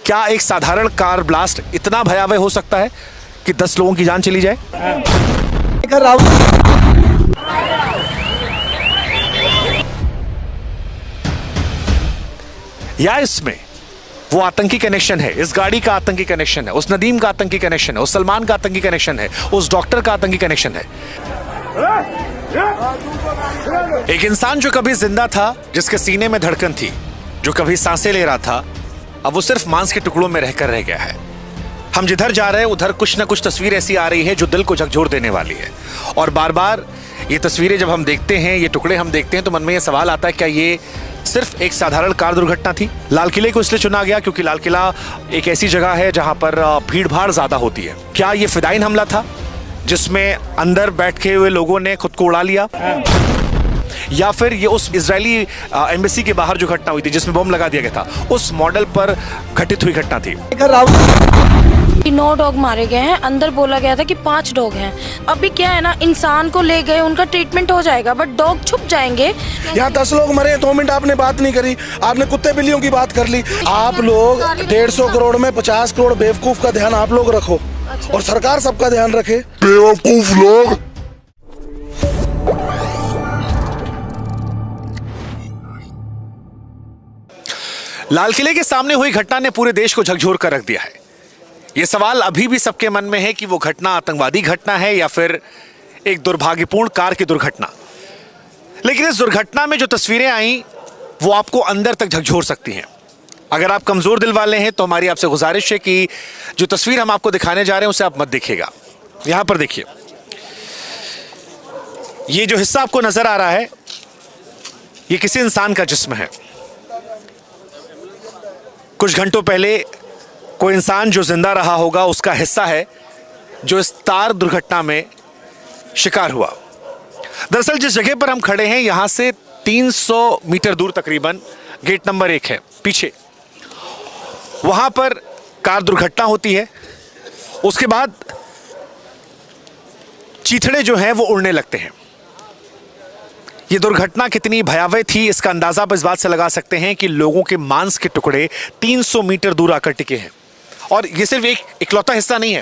क्या एक साधारण कार ब्लास्ट इतना भयावह हो सकता है कि 10 लोगों की जान चली जाए? या इसमें वो आतंकी कनेक्शन है, इस गाड़ी का आतंकी कनेक्शन है, उस नदीम का आतंकी कनेक्शन है, उस सलमान का आतंकी कनेक्शन है, उस डॉक्टर का आतंकी कनेक्शन है। एक इंसान जो कभी जिंदा था, जिसके सीने में धड़कन थी, जो कभी सांसें ले रहा था, अब वो सिर्फ मांस के टुकड़ों में रहकर रह गया है। हम जिधर जा रहे हैं उधर कुछ ना कुछ तस्वीर ऐसी आ रही है जो दिल को झकझोर देने वाली है। और बार बार ये तस्वीरें जब हम देखते हैं, ये टुकड़े हम देखते हैं, तो मन में ये सवाल आता है, क्या ये सिर्फ एक साधारण कार दुर्घटना थी? लाल किले को इसलिए चुना गया क्योंकि लाल किला एक ऐसी जगह है जहां पर भीड़ भाड़ ज्यादा होती है। क्या ये फिदाइन हमला था जिसमें अंदर बैठे हुए लोगों ने खुद को उड़ा लिया, या फिर ये उस इजरायली एम्बेसी के बाहर जो घटना हुई थी जिसमें बम लगा दिया गया था, उस मॉडल पर घटित हुई घटना थी? 9 डॉग मारे गए हैं, अंदर बोला गया था कि 5 डॉग हैं। अभी क्या है ना, इंसान को ले गए, उनका ट्रीटमेंट हो जाएगा, बट डॉग छुप जाएंगे। यहाँ 10 लोग मरे, 2 मिनट आपने बात नहीं करी, आपने कुत्ते बिल्लियों की बात कर ली। आप लोग 150 करोड़ में 50 करोड़ बेवकूफ का ध्यान आप लोग रखो। और सरकार सबका ध्यान रखे। बेवकूफ लोग। लाल किले के सामने हुई घटना ने पूरे देश को झकझोर कर रख दिया है। यह सवाल अभी भी सबके मन में है कि वो घटना आतंकवादी घटना है या फिर एक दुर्भाग्यपूर्ण कार की दुर्घटना। लेकिन इस दुर्घटना में जो तस्वीरें आई वो आपको अंदर तक झकझोर सकती हैं। अगर आप कमजोर दिल वाले हैं तो हमारी आपसे गुजारिश है कि जो तस्वीर हम आपको दिखाने जा रहे हैं उसे आप मत देखिएगा। यहां पर देखिए, ये जो हिस्सा आपको नजर आ रहा है ये किसी इंसान का जिस्म है। कुछ घंटों पहले कोई इंसान जो जिंदा रहा होगा उसका हिस्सा है जो इस तार दुर्घटना में शिकार हुआ। दरअसल जिस जगह पर हम खड़े हैं यहां से 300 मीटर दूर तकरीबन गेट नंबर 1 है पीछे, वहां पर कार दुर्घटना होती है। उसके बाद चीथड़े जो हैं वो उड़ने लगते हैं। ये दुर्घटना कितनी भयावह थी इसका अंदाजा आप इस बात से लगा सकते हैं कि लोगों के मांस के टुकड़े 300 मीटर दूर आकर टिके हैं। और ये सिर्फ एक इकलौता हिस्सा नहीं है।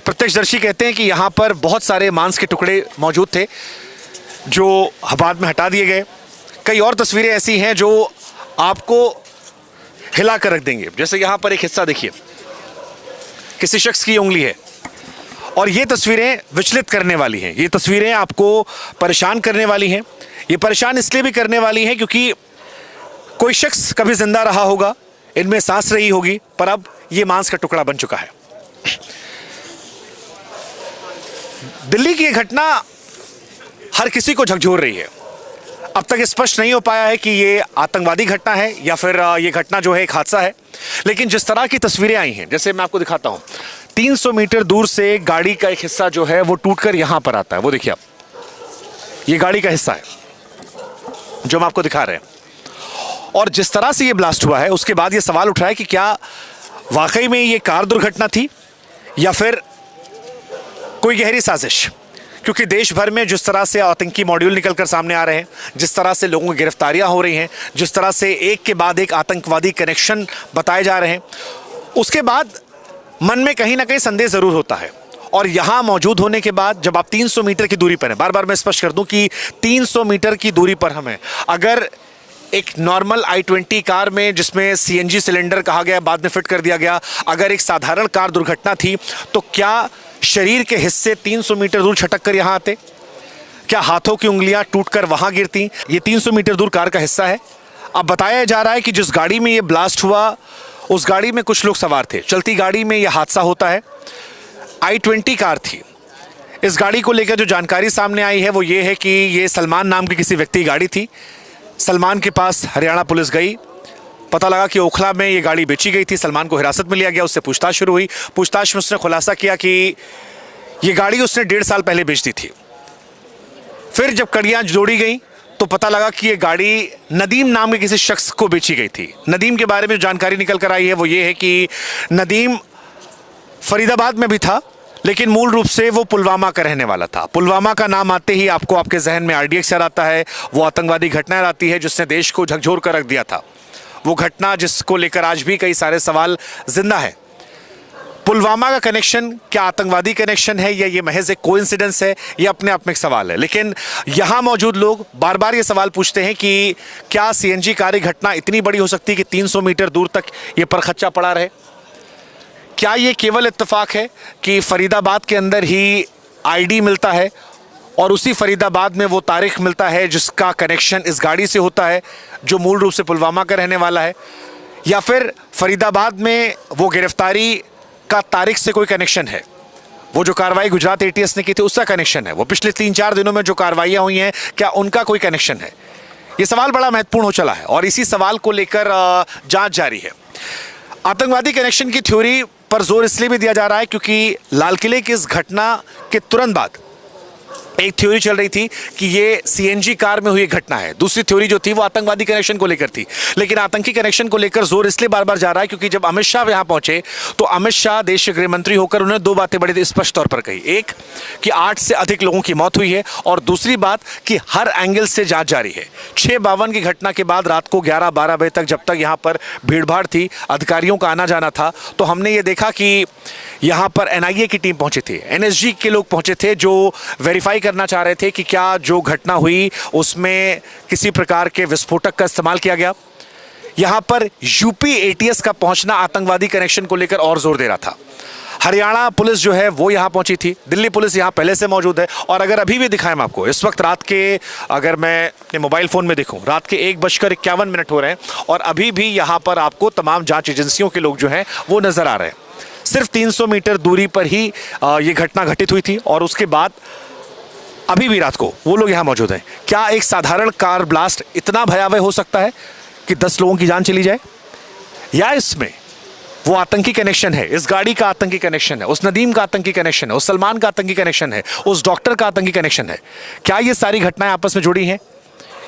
प्रत्यक्षदर्शी कहते हैं कि यहाँ पर बहुत सारे मांस के टुकड़े मौजूद थे जो बाद में हटा दिए गए। कई और तस्वीरें ऐसी हैं जो आपको हिला कर रख देंगे। जैसे यहाँ पर एक हिस्सा देखिए, किसी शख्स की उंगली है, और ये तस्वीरें विचलित करने वाली हैं। ये तस्वीरें आपको परेशान करने वाली हैं। ये परेशान इसलिए भी करने वाली हैं क्योंकि कोई शख्स कभी जिंदा रहा होगा, इनमें सांस रही होगी, पर अब ये मांस का टुकड़ा बन चुका है। दिल्ली की ये घटना हर किसी को झकझोर रही है। अब तक स्पष्ट नहीं हो पाया है कि ये आतंकवादी घटना है या फिर ये घटना जो है एक हादसा है। लेकिन जिस तरह की तस्वीरें आई हैं, जैसे मैं आपको दिखाता हूं, 300 मीटर दूर से गाड़ी का एक हिस्सा जो है वो टूटकर यहां पर आता है। वो देखिए आप, ये गाड़ी का हिस्सा है जो हम आपको दिखा रहे हैं। और जिस तरह से ये ब्लास्ट हुआ है उसके बाद ये सवाल उठ रहा है कि क्या वाकई में ये कार दुर्घटना थी या फिर कोई गहरी साजिश। क्योंकि देश भर में जिस तरह से आतंकी मॉड्यूल निकलकर सामने आ रहे हैं, जिस तरह से लोगों की गिरफ्तारियां हो रही हैं, जिस तरह से एक के बाद एक आतंकवादी कनेक्शन बताए जा रहे हैं, उसके बाद मन में कहीं ना कहीं संदेह जरूर होता है। और यहां मौजूद होने के बाद जब आप 300 मीटर की दूरी पर हैं, बार बार मैं स्पष्ट कर दूं कि 300 मीटर की दूरी पर हम हैं। अगर एक नॉर्मल i20 कार में जिसमें CNG सिलेंडर कहा गया बाद में फिट कर दिया गया, अगर एक साधारण कार दुर्घटना थी तो क्या शरीर के हिस्से 300 मीटर दूर छटक कर यहां आते? क्या हाथों की उंगलियां टूटकर वहां गिरती? ये 300 मीटर दूर कार का हिस्सा है। अब बताया जा रहा है कि जिस गाड़ी में ये ब्लास्ट हुआ उस गाड़ी में कुछ लोग सवार थे। चलती गाड़ी में यह हादसा होता है। i20 कार थी। इस गाड़ी को लेकर जो जानकारी सामने आई है वो ये है कि ये सलमान नाम के किसी व्यक्ति की गाड़ी थी। सलमान के पास हरियाणा पुलिस गई, पता लगा कि ओखला में ये गाड़ी बेची गई थी। सलमान को हिरासत में लिया गया, उससे पूछताछ शुरू हुई। पूछताछ में उसने खुलासा किया कि ये गाड़ी उसने 1.5 साल पहले बेच दी थी। फिर जब कड़ियां जोड़ी गई तो पता लगा कि ये गाड़ी नदीम नाम के किसी शख्स को बेची गई थी। नदीम के बारे में जो जानकारी निकल कर आई है वो ये है कि नदीम फरीदाबाद में भी था, लेकिन मूल रूप से वो पुलवामा का रहने वाला था। पुलवामा का नाम आते ही आपको आपके जहन में RDX याद आता है, वो आतंकवादी घटना आती है जिसने देश को झकझोर कर रख दिया था। वो घटना जिसको लेकर आज भी कई सारे सवाल जिंदा है। पुलवामा का कनेक्शन क्या आतंकवादी कनेक्शन है या ये महज एक कोइंसिडेंस है, ये अपने आप में एक सवाल है। लेकिन यहाँ मौजूद लोग बार बार ये सवाल पूछते हैं कि क्या सीएनजी कार घटना इतनी बड़ी हो सकती है कि 300 मीटर दूर तक ये परखच्चा पड़ा रहे? क्या ये केवल इत्तेफाक है कि फरीदाबाद के अंदर ही आईडी मिलता है और उसी फरीदाबाद में वो तारिक मिलता है जिसका कनेक्शन इस गाड़ी से होता है जो मूल रूप से पुलवामा का रहने वाला है, या फिर फरीदाबाद में वो गिरफ्तारी का तारिक से कोई कनेक्शन है? वो जो कार्रवाई गुजरात एटीएस ने की थी उसका कनेक्शन है? वो पिछले 3-4 दिनों में जो कार्रवाइयाँ हुई हैं क्या उनका कोई कनेक्शन है? ये सवाल बड़ा महत्वपूर्ण हो चला है और इसी सवाल को लेकर जांच जारी है। आतंकवादी कनेक्शन की थ्योरी पर जोर इसलिए भी दिया जा रहा है क्योंकि लाल किले की इस घटना के तुरंत बाद एक थ्योरी चल रही थी कि ये सीएनजी कार में हुई घटना है। दूसरी थ्योरी जो थी वो आतंकवादी कनेक्शन को लेकर थी। लेकिन आतंकी कनेक्शन को लेकर जोर इसलिए बार बार जा रहा है क्योंकि जब अमित शाह यहां पहुंचे तो अमित शाह देश के गृह मंत्री होकर उन्होंने 2 बातें बड़ी स्पष्ट तौर पर कही। एक कि 8 से अधिक लोगों की मौत हुई है और दूसरी बात कि हर एंगल से जांच जारी है। 6:52 की घटना के बाद रात को 11-12 बजे तक जब तक यहाँ पर भीड़भाड़ थी, अधिकारियों का आना जाना था, तो हमने ये देखा कि यहाँ पर एनआईए की टीम पहुंची थी, एनएसजी के लोग पहुंचे थे जो वेरीफाई करना चाह रहे थे कि क्या जो घटना हुई उसमें किसी प्रकार के विस्फोटक का इस्तेमाल किया गया। यहाँ पर यूपी एटीएस का पहुंचना आतंकवादी कनेक्शन को लेकर और जोर दे रहा था। हरियाणा पुलिस जो है वो यहाँ पहुंची थी, दिल्ली पुलिस यहाँ पहले से मौजूद है। और अगर अभी भी दिखाएं आपको, इस वक्त रात के, अगर मैं अपने मोबाइल फ़ोन में देखूं, रात के 1:51 हो रहे हैं और अभी भी यहाँ पर आपको तमाम जांच एजेंसियों के लोग जो हैं वो नज़र आ रहे हैं। सिर्फ 300 मीटर दूरी पर ही ये घटना घटित हुई थी और उसके बाद अभी भी रात को वो लोग यहाँ मौजूद हैं। क्या एक साधारण कार ब्लास्ट इतना भयावह हो सकता है कि 10 लोगों की जान चली जाए, या इसमें वो आतंकी कनेक्शन है, इस गाड़ी का आतंकी कनेक्शन है, उस नदीम का आतंकी कनेक्शन है, उस सलमान का आतंकी कनेक्शन है, उस डॉक्टर का आतंकी कनेक्शन है? क्या ये सारी घटनाएं आपस में जुड़ी हैं?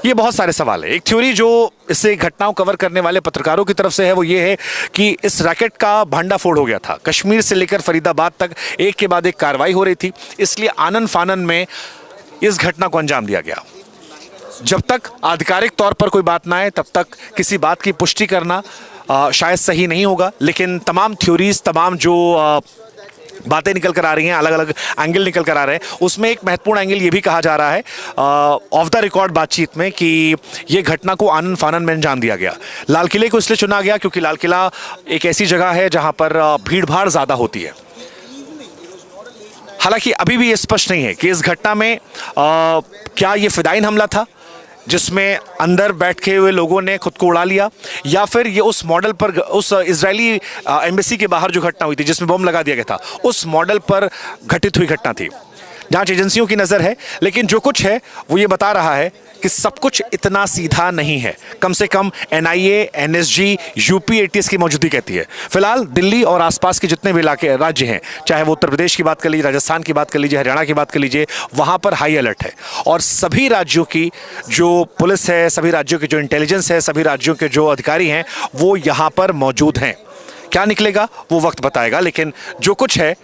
ये बहुत सारे सवाल है। एक थ्योरी जो इससे घटनाओं कवर करने वाले पत्रकारों की तरफ से है वो ये है कि इस रैकेट का भंडाफोड़ हो गया था। कश्मीर से लेकर फरीदाबाद तक एक के बाद एक कार्रवाई हो रही थी, इसलिए आनन फानन में इस घटना को अंजाम दिया गया। जब तक आधिकारिक तौर पर कोई बात ना आए तब तक किसी बात की पुष्टि करना शायद सही नहीं होगा। लेकिन तमाम थ्योरीज, तमाम जो बातें निकल कर आ रही हैं, अलग अलग एंगल निकल कर आ रहे हैं, उसमें एक महत्वपूर्ण एंगल ये भी कहा जा रहा है ऑफ द रिकॉर्ड बातचीत में कि ये घटना को आनन फानन में अंजाम दिया गया। लाल किले को इसलिए चुना गया क्योंकि लाल किला एक ऐसी जगह है जहां पर भीड़ भाड़ ज़्यादा होती है। हालांकि अभी भी ये स्पष्ट नहीं है कि इस घटना में क्या ये फिदाइन हमला था जिसमें अंदर बैठे हुए लोगों ने खुद को उड़ा लिया, या फिर ये उस मॉडल पर, उस इजरायली एम्बेसी के बाहर जो घटना हुई थी जिसमें बम लगा दिया गया था, उस मॉडल पर घटित हुई घटना थी। जांच एजेंसियों की नज़र है, लेकिन जो कुछ है वो ये बता रहा है कि सब कुछ इतना सीधा नहीं है। कम से कम एनआईए, एनएसजी, यूपी एटीएस की मौजूदगी कहती है। फिलहाल दिल्ली और आसपास के जितने भी इलाके, राज्य हैं, चाहे वो उत्तर प्रदेश की बात कर लीजिए, राजस्थान की बात कर लीजिए, हरियाणा की बात कर लीजिए, वहाँ पर हाई अलर्ट है। और सभी राज्यों की जो पुलिस है, सभी राज्यों की जो इंटेलिजेंस है, सभी राज्यों के जो अधिकारी हैं वो यहाँ पर मौजूद हैं। क्या निकलेगा वो वक्त बताएगा, लेकिन जो कुछ है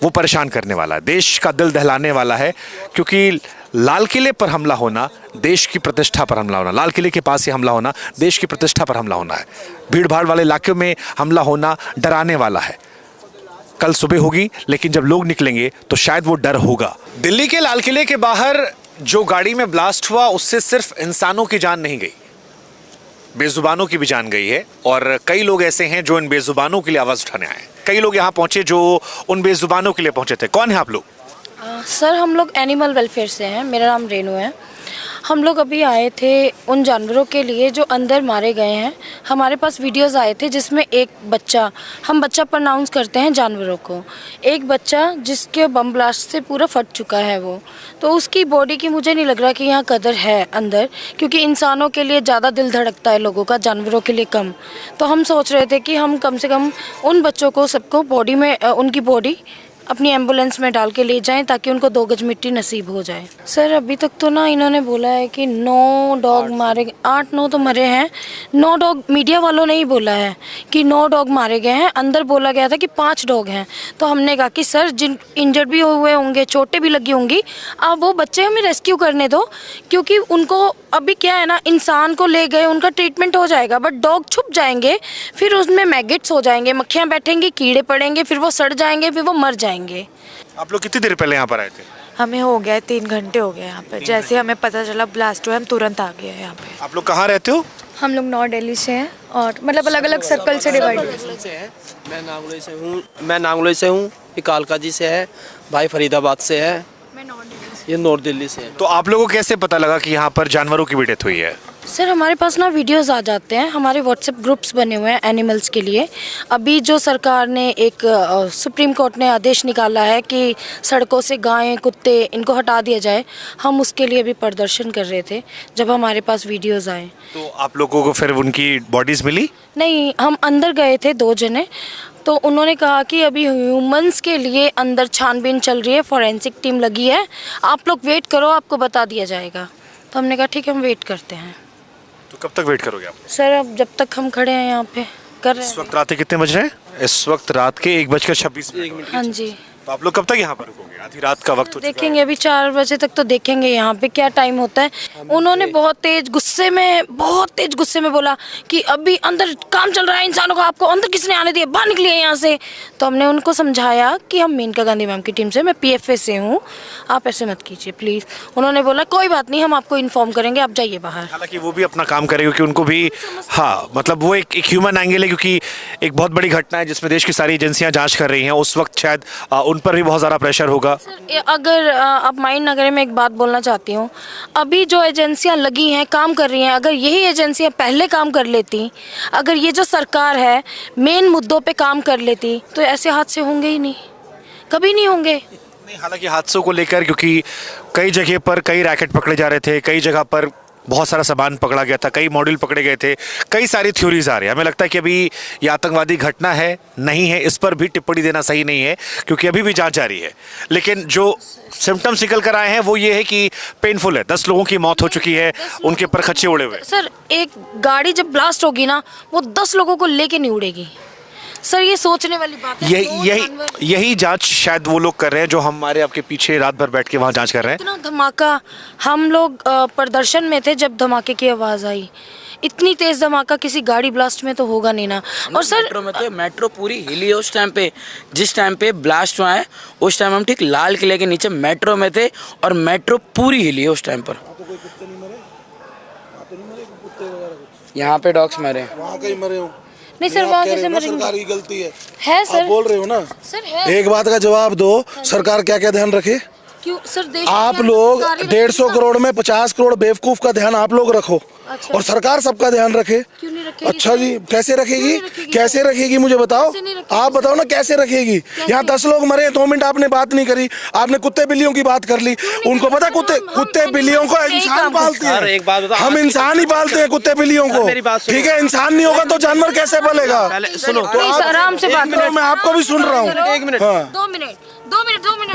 वो परेशान करने वाला है, देश का दिल दहलाने वाला है। क्योंकि लाल किले पर हमला होना देश की प्रतिष्ठा पर हमला होना, लाल किले के पास ही हमला होना देश की प्रतिष्ठा पर हमला होना है। भीड़ भाड़ वाले इलाके में हमला होना डराने वाला है। कल सुबह होगी, लेकिन जब लोग निकलेंगे तो शायद वो डर होगा। दिल्ली के लाल किले के बाहर जो गाड़ी में ब्लास्ट हुआ उससे सिर्फ इंसानों की जान नहीं गई, बेजुबानों की भी जान गई है। और कई लोग ऐसे हैं जो इन बेजुबानों के लिए आवाज़ उठाने आए। कई लोग यहाँ पहुंचे जो उन बेजुबानों के लिए पहुंचे थे। कौन है आप लोग? सर हम लोग एनिमल वेलफेयर से हैं, मेरा नाम रेनू है। हम लोग अभी आए थे उन जानवरों के लिए जो अंदर मारे गए हैं। हमारे पास वीडियोस आए थे जिसमें एक बच्चा, हम बच्चा प्रोनाउंस करते हैं जानवरों को, एक बच्चा जिसके बम ब्लास्ट से पूरा फट चुका है वो, तो उसकी बॉडी की मुझे नहीं लग रहा कि यहाँ कदर है अंदर, क्योंकि इंसानों के लिए ज़्यादा दिल धड़कता है लोगों का, जानवरों के लिए कम। तो हम सोच रहे थे कि हम कम से कम उन बच्चों को, सबको बॉडी में, उनकी बॉडी अपनी एम्बुलेंस में डाल के ले जाएं ताकि उनको 2 गज मिट्टी नसीब हो जाए। सर अभी तक तो ना इन्होंने बोला है कि 9 डॉग मारे, 8-9 तो मरे हैं, 9 डॉग मीडिया वालों ने ही बोला है कि 9 डॉग मारे गए हैं। अंदर बोला गया था कि 5 डॉग हैं। तो हमने कहा कि सर जिन इंजर्ड भी हुए होंगे, चोटें भी लगी होंगी, आप वो बच्चे हमें रेस्क्यू करने दो, क्योंकि उनको अभी क्या है ना, इंसान को ले गए उनका ट्रीटमेंट हो जाएगा, बट डॉग छुप जाएंगे, फिर उसमें मैगेट्स हो जाएंगे, मक्खियाँ बैठेंगी, कीड़े पड़ेंगे, फिर वो सड़ जाएंगे, फिर वो मर जाएंगे। आप लोग कितनी देर पहले यहाँ पर आए थे? हमें हो गया है 3 घंटे हो गए यहाँ पे। जैसे हमें पता चला ब्लास्ट हुआ, हम तुरंत आ गए यहाँ पे। आप लोग कहाँ रहते हो? हम लोग नॉर्थ दिल्ली से हैं और मतलब अलग अलग सर्कल से डिवाइड हैं। मैं नांगलोई से हूँ, ये कालका जी से है, भाई फरीदाबाद से है, ये नॉर्थ दिल्ली से है। तो आप लोगों को कैसे पता लगा कि यहाँ पर जानवरों की भी डेथ हुई है? सर हमारे पास ना वीडियोस आ जाते हैं, हमारे व्हाट्सएप ग्रुप्स बने हुए हैं एनिमल्स के लिए। अभी जो सरकार ने एक सुप्रीम कोर्ट ने आदेश निकाला है कि सड़कों से गायें, कुत्ते इनको हटा दिया जाए, हम उसके लिए भी प्रदर्शन कर रहे थे जब हमारे पास वीडियोस आए। तो आप लोगों को फिर उनकी बॉडीज मिली? नहीं, हम अंदर गए थे 2 जने, तो उन्होंने कहा कि अभी ह्यूमंस के लिए अंदर छानबीन चल रही है, फॉरेंसिक टीम लगी है, आप लोग वेट करो, आपको बता दिया जाएगा। तो हमने कहा ठीक है, हम वेट करते हैं। तो कब तक वेट करोगे आप? सर अब जब तक हम खड़े हैं यहाँ पे कर रहे इस हैं। वक्त रात के कितने बज रहे हैं? इस वक्त रात के 1:26। हाँ जी, तो आप लोग कब तक यहाँ पर रुकोगे? आधी रात का वक्त हो चुका है। देखेंगे अभी 4 बजे तक तो देखेंगे यहाँ पे क्या टाइम होता है। उन्होंने बहुत तेज गुस्से में बोला कि अभी अंदर काम चल रहा है इंसानों का, आपको अंदर किसने आने दिया, बाहर निकलिए यहाँ से। तो हमने उनको समझाया कि हम मेनका गांधी मैम की टीम से, मैं PFA से हूँ, आप ऐसे मत कीजिए प्लीज़। उन्होंने बोला कोई बात नहीं, हम आपको इन्फॉर्म करेंगे, आप जाइए बाहर। हालांकि वो भी अपना काम करे, क्योंकि उनको भी मतलब वो एक ह्यूमन एंगल है, क्योंकि एक बहुत बड़ी घटना है जिसमें देश की सारी एजेंसियां जांच कर रही हैं। उस वक्त शायद उन पर भी बहुत ज़्यादा प्रेशर होगा। सर अगर आप माइंड ना करें, मैं एक बात बोलना चाहती हूँ। अभी जो एजेंसियां लगी हैं, काम कर रही हैं, अगर यही एजेंसियां पहले काम कर लेती, अगर ये जो सरकार है मेन मुद्दों पे काम कर लेती, तो ऐसे हादसे होंगे ही नहीं, कभी नहीं होंगे। नहीं, हालांकि हादसों को लेकर, क्योंकि कई जगह पर कई रैकेट पकड़े जा रहे थे, कई जगह पर बहुत सारा सामान पकड़ा गया था, कई मॉड्यूल पकड़े गए थे, कई सारी थ्योरीज आ रही है। हमें लगता है कि अभी ये आतंकवादी घटना है नहीं है, इस पर भी टिप्पणी देना सही नहीं है, क्योंकि अभी भी जांच जारी है। लेकिन जो सिम्टम्स निकल कर आए हैं वो ये है कि पेनफुल है। 10 लोगों की मौत हो चुकी है, उनके पर खच्चे उड़े हुए। सर एक गाड़ी जब ब्लास्ट होगी ना, वो 10 लोगों को लेके नहीं उड़ेगी। सर ये सोचने वाली बात है। यही जांच शायद वो लोग कर रहे हैं जो हमारे आपके पीछे रात भर बैठ के वहाँ जांच कर रहे हैं। इतना धमाका, हम लोग प्रदर्शन में थे जब धमाके की आवाज़ आई, इतनी तेज धमाका किसी गाड़ी ब्लास्ट में तो होगा नहीं ना। और सर मेट्रो में तो मेट्रो पूरी हिली है उस टाइम पे, जिस टाइम पे ब्लास्ट हुआ है उस टाइम हम ठीक लाल किले के नीचे मेट्रो में थे और मेट्रो पूरी हिली है उस टाइम पर। यहाँ पे डॉग्स मरे, वहाँ कहीं मरे हो? नहीं सर, वहाँ कैसे मरेंगे? सरकार की गलती है सर, आप बोल रहे हो ना सर है। एक बात का जवाब दो, सरकार क्या क्या ध्यान रखे? क्यों सर, देश आप लोग 150 करोड़ में 50 करोड़ बेवकूफ का ध्यान आप लोग रखो, अच्छा। और सरकार सबका ध्यान रखे। क्यों नहीं रखेगी? अच्छा जी, कैसे रखेगी? कैसे रखेगी मुझे बताओ, कैसे नहीं रखेगी? आप बताओ ना कैसे रखेगी? यहाँ 10 लोग मरे, 2 मिनट आपने बात नहीं करी, आपने कुत्ते बिल्लियों की बात कर ली। उनको पता है कुत्ते बिल्लियों को इंसान पालते हैं, एक बात बताओ, हम इंसान ही पालते हैं कुत्ते बिल्लियों को, ठीक है? इंसान नहीं होगा तो जानवर कैसे पलेगा? सुनो आराम से बात करो, मैं आपको भी सुन रहा हूँ। 2 मिनट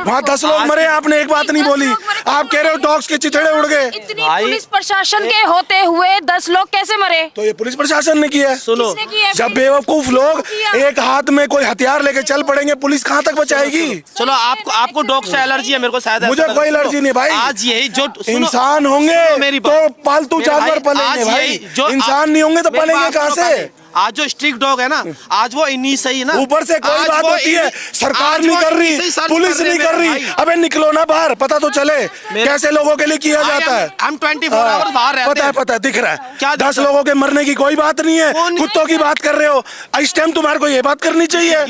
वहाँ 10 लोग मरे, आपने एक बात नहीं बोली, आप कह रहे हो डॉग्स के चिथड़े उड़ गए। इतनी पुलिस प्रशासन के होते हुए 10 लोग कैसे मरे? तो ये पुलिस प्रशासन ने किया है। सुनो, किसने किया है? जब बेवकूफ लोग एक हाथ में कोई हथियार लेके चल पड़ेंगे, पुलिस कहाँ तक बचाएगी? चलो आपको डॉग से एलर्जी है, मेरे को शायद मुझे कोई एलर्जी नहीं भाई। आज यही जो इंसान होंगे मेरी तो पालतू जानवर पलेंगे भाई, इंसान नहीं होंगे तो पलेंगे कहाँ से? आज जो स्ट्रिक्ट डॉग है ना, आज वो इन्हीं से ही ना, ऊपर से कोई बात होती है, सरकार नहीं कर रही, पुलिस नहीं कर रही। अबे निकलो ना बाहर, पता तो चले कैसे लोगों के लिए किया जाता है। हम 24 आवर्स बाहर रहते हैं। पता है दिख रहा है। क्या 10 लोगों के मरने की कोई बात नहीं है, कुत्तों की बात कर रहे हो। इस टाइम तुम्हारे को ये बात करनी चाहिए।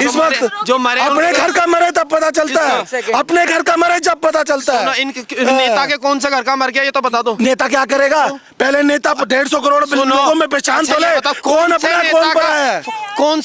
इस वक्त जो मरे अपने घर का मरे तब पता चलता है, अपने घर का मरे जब पता चलता है। नेता के कौन सा घर का मर गया ये तो बता दो। नेता क्या करेगा? पहले नेता 150 करोड़ लोगों में पहचान तो ले, कौन अपना कौन पराया है? कौन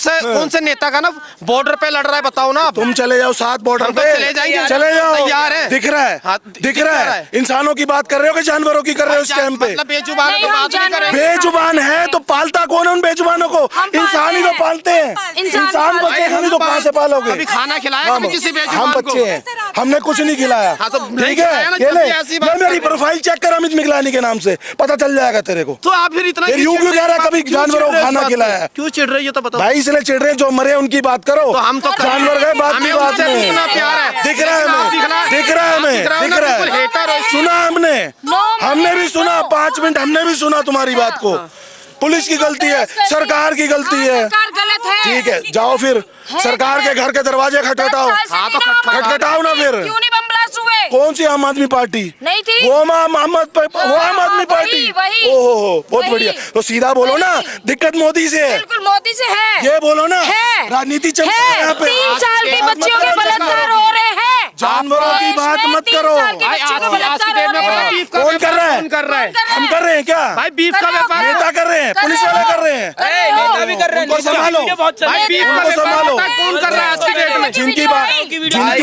से नेता का ना बॉर्डर पे लड़ रहा है बताओ ना आप। तुम चले जाओ साथ बॉर्डर हम तो पे, चले जाएंगे, चले जाओ, तैयार है। दिख रहा है, हाँ, दिख रहा है। इंसानों की बात कर रहे हो कि जानवरों की कर रहे हो इस टाइम पे? मतलब बेजुबान नहीं, तो हम बात नहीं जानवर- करेंगे। बेजुबान है तो पालता कौन है उन बेजुबानों को? पालते इंसान ही तो हैं। पालते हैं। इंसान बचेगा नहीं तो कहाँ से पालोगे? अभी खाना खिलाया हम कभी किसी बेजुबान हम को? बच्चे हैं, हमने कुछ नहीं खिलाया। हाँ, तो नहीं ठीक खिलाया ना, है, ये जब ले, भी ऐसी बात ये मेरी कर रहे हो। प्रोफाइल चेक कर अमित मिगलानी के नाम से, पता चल जाएगा तेरे को। तो आप फिर इतना फिर यूं क्यों कह रहा है कभी जानवरों को खाना खिलाया है? क्यों चिढ़ रही हो तो बताओ। भाई इसलिए चिढ़ रहे हैं, जो मरे उनकी बात करो। तो हम तो जानवर गए बात की हमें बात उनसे नहीं। इतना प्यार है। दिख रहा है हमें, दिख रहा है हमें, दिख रहा है। सुना हमने भी सुना, 5 मिनट हमने भी सुना तुम्हारी बात को। पुलिस की गलती है, सरकार की गलती है। सरकार गलत है। ठीक है, जाओ फिर सरकार के घर के दरवाजे खटखटाओ। हाँ तो खटखटाओ ना फिर। क्यों नहीं बम ब्लास्ट हुए? कौन सी आम आदमी पार्टी? नहीं थी। वो आम आदमी पार्टी। वही। ओहो, बहुत वही। बढ़िया। तो सीधा बोलो ना, दिक्कत मोदी से है। बिल्कुल मोदी से है। ये बोलो ना, है। राजनीति चल रही है यहाँ पे। 3 साल के बच्चियों के बलात्कार हो रहे हैं। जानवरों की बात मत करो। कौन कर रहा है? कौन कर रहा है? हम कर रहे हैं क्या? भाई बीफ का व्यापार नेता कर रहे हैं, पुलिस वाले कर रहे हैं। नेता भी कर रहे हैं, उनको संभालो, भाई बीफ का उनको व्यापार संभालो। होता है, कौन कर रहा है आज की डेट में? जिनकी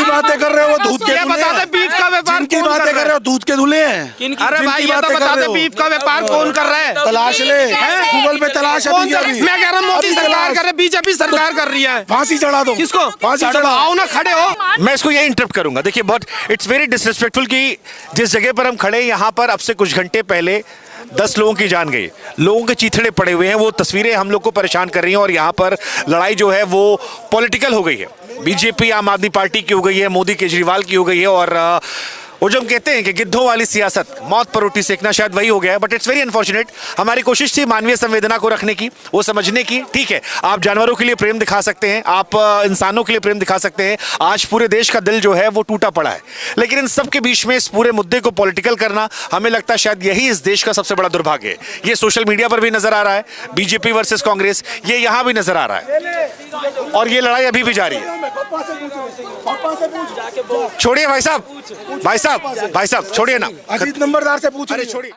बातें कर रहे हो वो दूध के ये दूल्हे बता दे हैं। बीफ का व्यापार जिनकी कौन बातें कर कर रहा रहे है? हो दूध के दूल्हे हैं। अरे भाई जिनकी ये तो बातें कर बता रहे दे हो। बीफ का व्यापार कौन कर रहा है? तलाश ले, गूगल पे तलाश कौन अभी कर अभी। मैं कह रहा हूँ मोदी अभी सरकार तलाश। कर रही है, बीजेपी सरकार कर रही है। फांसी चढ़ा दो। किसको? फांसी चढ़ो, चढ़ाओ। आओ ना, खड़े हो। मैं इसको ये इंटरप्ट करूंगा। देखिए बहुत इट्स वेरी डिसरिस्पेक्टफुल कि जिस जगह पर हम खड़े हैं यहाँ पर अब से कुछ घंटे पहले 10 लोगों की जान गई, लोगों के चीथड़े पड़े हुए हैं। वो तस्वीरें हम लोग को परेशान कर रही हैं और यहाँ पर लड़ाई जो है वो पॉलिटिकल हो गई है। बीजेपी आम आदमी पार्टी की हो गई है, मोदी केजरीवाल की हो गई है। और वो जो हम कहते हैं कि गिद्धों वाली सियासत, मौत पर रोटी सेकना, शायद वही हो गया है। But it's very unfortunate. हमारी कोशिश थी मानवीय संवेदना को रखने की, वो समझने की। ठीक है, आप जानवरों के लिए प्रेम दिखा सकते हैं, आप इंसानों के लिए प्रेम दिखा सकते हैं। आज पूरे देश का दिल जो है वो टूटा पड़ा है, लेकिन इन सब के बीच में इस पूरे मुद्दे को पॉलिटिकल करना, हमें लगता है शायद यही इस देश का सबसे बड़ा दुर्भाग्य है। ये सोशल मीडिया पर भी नजर आ रहा है, बीजेपी वर्सेस कांग्रेस, ये यहाँ भी नजर आ रहा है और ये लड़ाई अभी भी जारी है। छोड़िए भाई साहब, भाई साहब, भाई साहब छोड़िए ना। अजीत नंबरदार से पूछ। अरे छोड़िए।